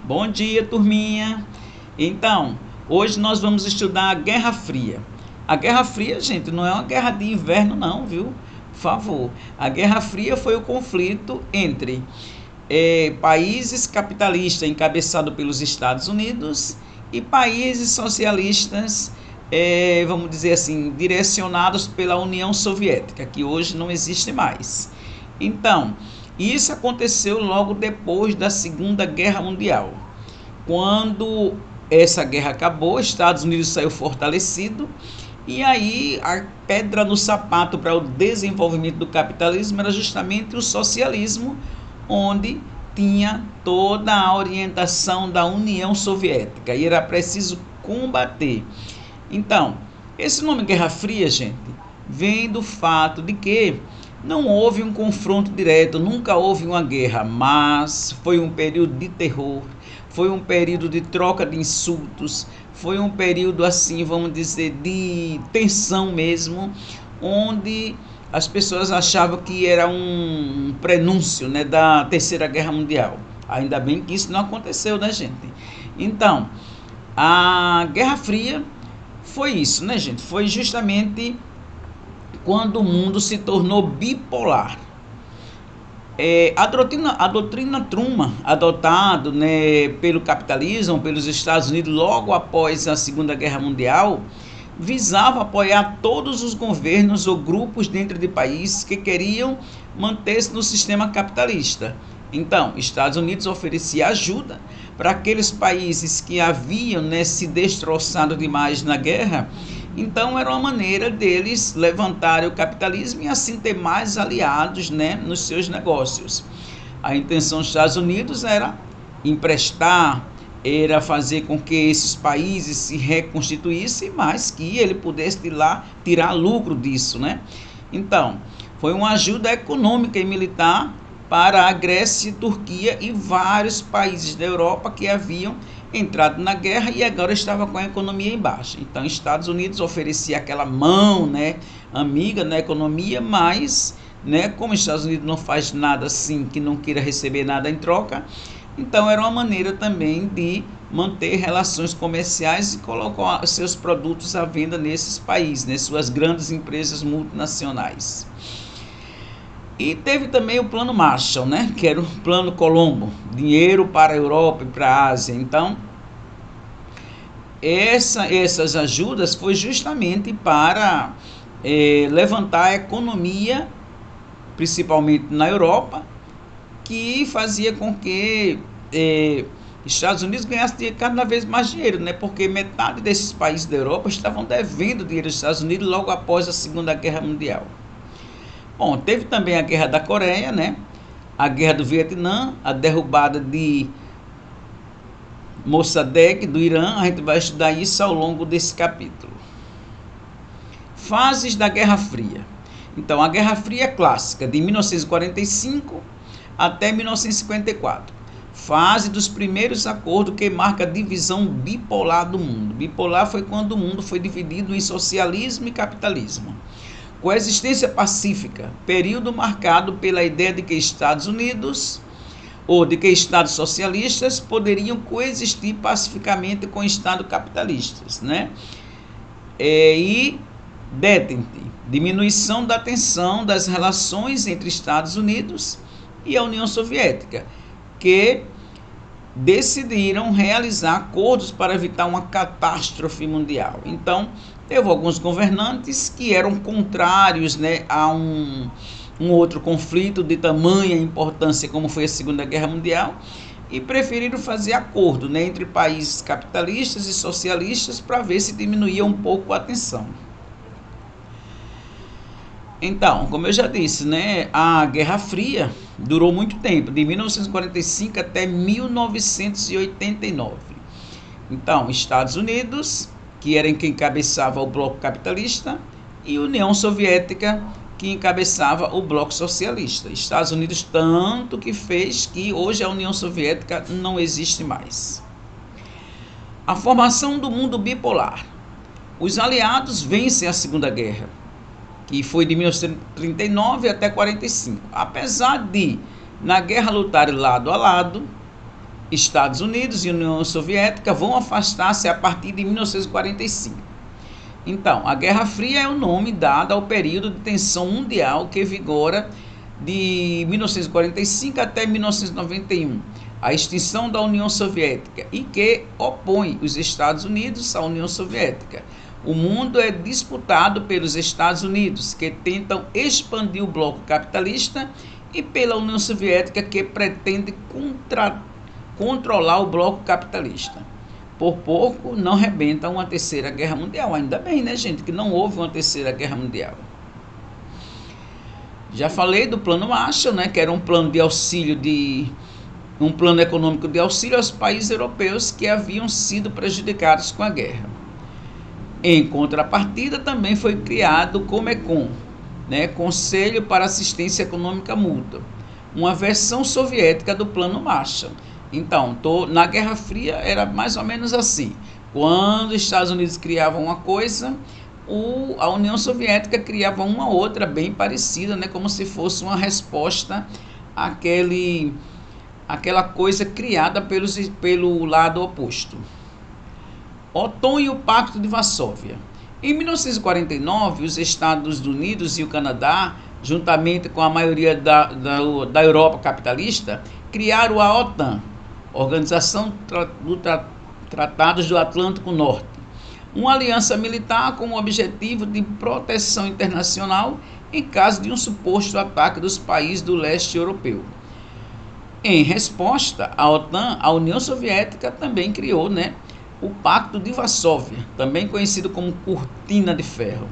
Bom dia, turminha. Então, hoje nós vamos estudar a Guerra Fria. A Guerra Fria, gente, não é uma guerra de inverno não, viu? Por favor. A Guerra Fria foi o conflito entre países capitalistas encabeçados pelos Estados Unidos e países socialistas, vamos dizer assim, direcionados pela União Soviética, que hoje não existe mais. Então, isso aconteceu logo depois da Segunda Guerra Mundial. Quando essa guerra acabou, os Estados Unidos saiu fortalecido, e aí a pedra no sapato para o desenvolvimento do capitalismo era justamente o socialismo, onde tinha toda a orientação da União Soviética, e era preciso combater. Então, esse nome Guerra Fria, gente, vem do fato de que não houve um confronto direto, nunca houve uma guerra, mas foi um período de terror, foi um período de troca de insultos, foi um período assim, vamos dizer, de tensão mesmo, onde as pessoas achavam que era um prenúncio, né, da Terceira Guerra Mundial. Ainda bem que isso não aconteceu, né, gente? Então, a Guerra Fria foi isso, né, gente? Foi justamente quando o mundo se tornou bipolar. A doutrina Truman, adotada, né, pelo capitalismo, pelos Estados Unidos logo após a Segunda Guerra Mundial, visava apoiar todos os governos ou grupos dentro de países que queriam manter-se no sistema capitalista. Então, Estados Unidos oferecia ajuda para aqueles países que haviam, né, se destroçado demais na guerra. Então era uma maneira deles levantarem o capitalismo e assim ter mais aliados, né, nos seus negócios. A intenção dos Estados Unidos era emprestar, era fazer com que esses países se reconstituíssem, mas que ele pudesse de lá tirar lucro disso, né? Então, foi uma ajuda econômica e militar para a Grécia, Turquia e vários países da Europa que haviam entrado na guerra e agora estava com a economia em baixa. Então, Estados Unidos oferecia aquela mão, né, amiga na economia, mas, né, como os Estados Unidos não faz nada assim que não queira receber nada em troca, então era uma maneira também de manter relações comerciais e colocar seus produtos à venda nesses países, né, suas grandes empresas multinacionais. E teve também o plano Marshall, né, que era o plano Colombo, dinheiro para a Europa e para a Ásia. Então, essas ajudas foi justamente para levantar a economia, principalmente na Europa, que fazia com que Estados Unidos ganhassem cada vez mais dinheiro, né, porque metade desses países da Europa estavam devendo dinheiro aos Estados Unidos logo após a Segunda Guerra Mundial. Bom, teve também a Guerra da Coreia, né? A Guerra do Vietnã, a derrubada de Mossadegh do Irã. A gente vai estudar isso ao longo desse capítulo. Fases da Guerra Fria. Então, a Guerra Fria clássica, de 1945 até 1954. Fase dos primeiros acordos que marca a divisão bipolar do mundo. Bipolar foi quando o mundo foi dividido em socialismo e capitalismo. Coexistência pacífica, período marcado pela ideia de que Estados Unidos ou de que Estados socialistas poderiam coexistir pacificamente com Estados capitalistas, né? E detente, diminuição da tensão das relações entre Estados Unidos e a União Soviética, que decidiram realizar acordos para evitar uma catástrofe mundial. Então, teve alguns governantes que eram contrários, né, a um outro conflito de tamanha importância como foi a Segunda Guerra Mundial e preferiram fazer acordo, né, entre países capitalistas e socialistas para ver se diminuía um pouco a tensão. Então, como eu já disse, né, a Guerra Fria durou muito tempo, de 1945 até 1989. Então, Estados Unidos, que era quem encabeçava o bloco capitalista, e União Soviética, que encabeçava o bloco socialista. Estados Unidos tanto que fez que hoje a União Soviética não existe mais. A formação do mundo bipolar. Os aliados vencem a Segunda Guerra, que foi de 1939 até 1945. Apesar de, na guerra, lutarem lado a lado, Estados Unidos e União Soviética vão afastar-se a partir de 1945. Então, a Guerra Fria é o nome dado ao período de tensão mundial que vigora de 1945 até 1991, a extinção da União Soviética, e que opõe os Estados Unidos à União Soviética. O mundo é disputado pelos Estados Unidos, que tentam expandir o bloco capitalista, e pela União Soviética, que pretende controlar o bloco capitalista. Por pouco não rebenta uma terceira guerra mundial. Ainda bem, né, gente, que não houve uma terceira guerra mundial. Já falei do plano Marshall, né, que era um plano de auxílio um plano econômico de auxílio aos países europeus que haviam sido prejudicados com a guerra. Em contrapartida, também foi criado o Comecon, né, Conselho para Assistência Econômica Mútua, uma versão soviética do plano Marshall. Então, na Guerra Fria era mais ou menos assim. Quando os Estados Unidos criavam uma coisa, a União Soviética criava uma outra bem parecida, né, como se fosse uma resposta àquela coisa criada pelo lado oposto. OTAN e o Pacto de Varsóvia. Em 1949, os Estados Unidos e o Canadá, juntamente com a maioria da Europa capitalista, criaram a OTAN, Organização dos Tratados do Atlântico Norte, uma aliança militar com o objetivo de proteção internacional em caso de um suposto ataque dos países do leste europeu. Em resposta à OTAN, a União Soviética também criou, né, o Pacto de Varsóvia, também conhecido como Cortina de Ferro.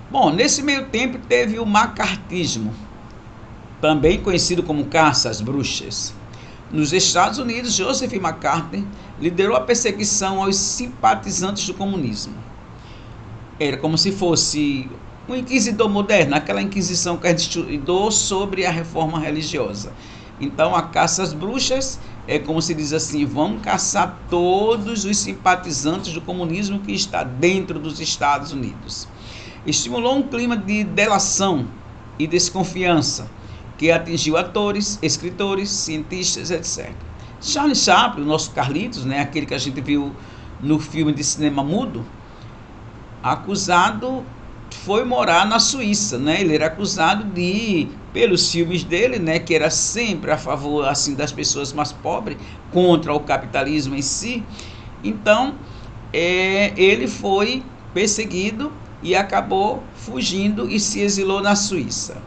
Bom, nesse meio tempo teve o macartismo, também conhecido como caça às bruxas. Nos Estados Unidos, Joseph McCarthy liderou a perseguição aos simpatizantes do comunismo. Era como se fosse um inquisidor moderno, aquela inquisição que a gente estudou sobre a reforma religiosa. Então, a caça às bruxas é como se diz assim: vamos caçar todos os simpatizantes do comunismo que está dentro dos Estados Unidos. Estimulou um clima de delação e desconfiança que atingiu atores, escritores, cientistas, etc. Charlie Chaplin, o nosso Carlitos, né, aquele que a gente viu no filme de cinema mudo, acusado, foi morar na Suíça, né? Ele era acusado pelos filmes dele, né, que era sempre a favor assim das pessoas mais pobres, contra o capitalismo em si. Então, ele foi perseguido e acabou fugindo e se exilou na Suíça.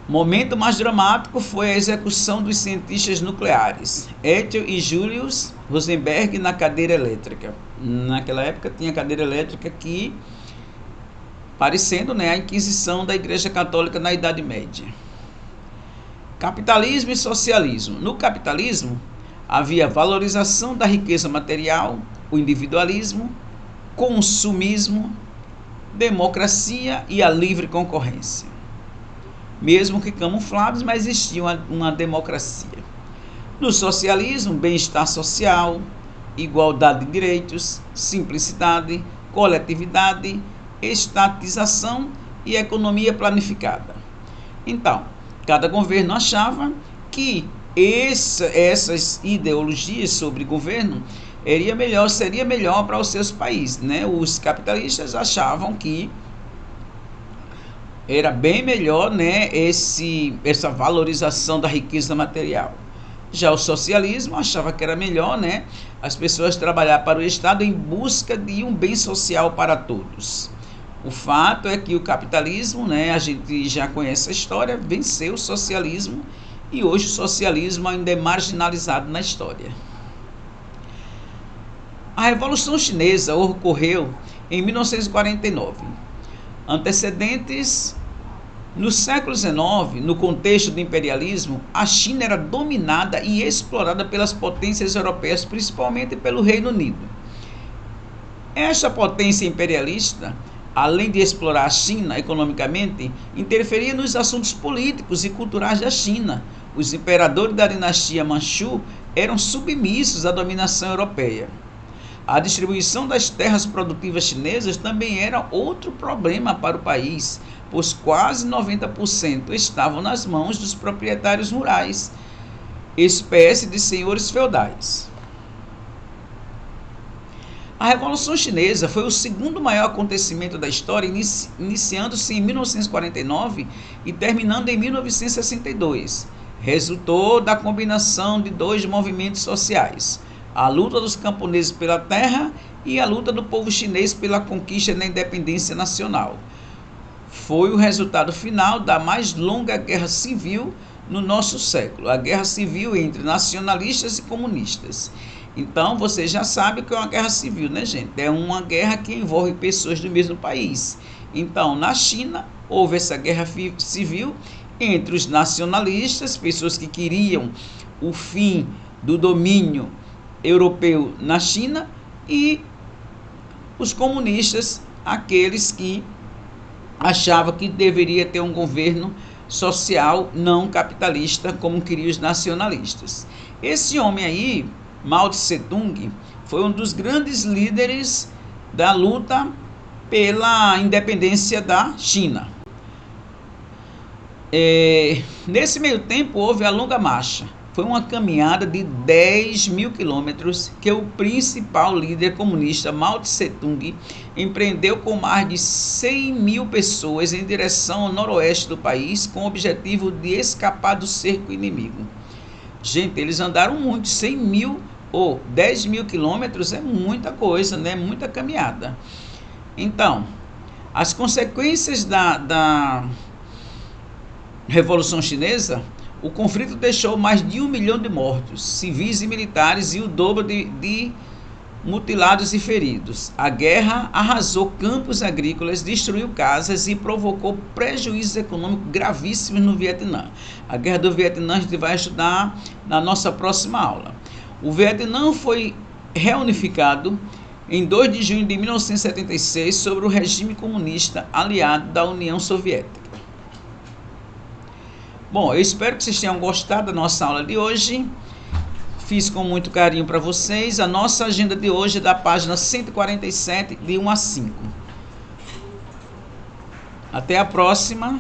Momento mais dramático foi a execução dos cientistas nucleares, Ethel e Julius Rosenberg, na cadeira elétrica. Naquela época tinha cadeira elétrica que, parecendo, né, a Inquisição da Igreja Católica na Idade Média. Capitalismo e socialismo. No capitalismo, havia valorização da riqueza material, o individualismo, consumismo, democracia e a livre concorrência. Mesmo que camuflados, mas existia uma democracia. No socialismo, bem-estar social, igualdade de direitos, simplicidade, coletividade, estatização e economia planificada. Então, cada governo achava que essas ideologias sobre governo seria melhor para os seus países, né? Os capitalistas achavam que era bem melhor, né, essa valorização da riqueza material. Já o socialismo achava que era melhor, né, as pessoas trabalhar para o Estado em busca de um bem social para todos. O fato é que o capitalismo, né, a gente já conhece a história, venceu o socialismo e hoje o socialismo ainda é marginalizado na história. A Revolução Chinesa ocorreu em 1949. Antecedentes: no século XIX, no contexto do imperialismo, a China era dominada e explorada pelas potências europeias, principalmente pelo Reino Unido. Esta potência imperialista, além de explorar a China economicamente, interferia nos assuntos políticos e culturais da China. Os imperadores da dinastia Manchu eram submissos à dominação europeia. A distribuição das terras produtivas chinesas também era outro problema para o país. pois quase 90% estavam nas mãos dos proprietários rurais, espécie de senhores feudais. A Revolução Chinesa foi o segundo maior acontecimento da história, iniciando-se em 1949 e terminando em 1962. Resultou da combinação de dois movimentos sociais, a luta dos camponeses pela terra e a luta do povo chinês pela conquista da independência nacional. Foi o resultado final da mais longa guerra civil no nosso século, a guerra civil entre nacionalistas e comunistas. Então, você já sabe o que é uma guerra civil, né, gente? É uma guerra que envolve pessoas do mesmo país. Então, na China, houve essa guerra civil entre os nacionalistas, pessoas que queriam o fim do domínio europeu na China, e os comunistas, aqueles que achavam que deveria ter um governo social não capitalista, como queriam os nacionalistas. Esse homem aí, Mao Tse-tung, foi um dos grandes líderes da luta pela independência da China. Nesse meio tempo houve a Longa Marcha. Foi uma caminhada de 10 mil quilômetros que o principal líder comunista Mao Tse-tung empreendeu com mais de 100 mil pessoas em direção ao noroeste do país, com o objetivo de escapar do cerco inimigo. Gente, eles andaram muito, 100 mil ou 10 mil quilômetros é muita coisa, né? Muita caminhada. Então, as consequências da Revolução Chinesa, o conflito deixou mais de 1 milhão de mortos, civis e militares, e o dobro de mutilados e feridos. A guerra arrasou campos agrícolas, destruiu casas e provocou prejuízos econômicos gravíssimos no Vietnã. A guerra do Vietnã a gente vai estudar na nossa próxima aula. O Vietnã foi reunificado em 2 de junho de 1976 sob o regime comunista aliado da União Soviética. Bom, eu espero que vocês tenham gostado da nossa aula de hoje. Fiz com muito carinho para vocês. A nossa agenda de hoje é da página 147, de 1 a 5. Até a próxima.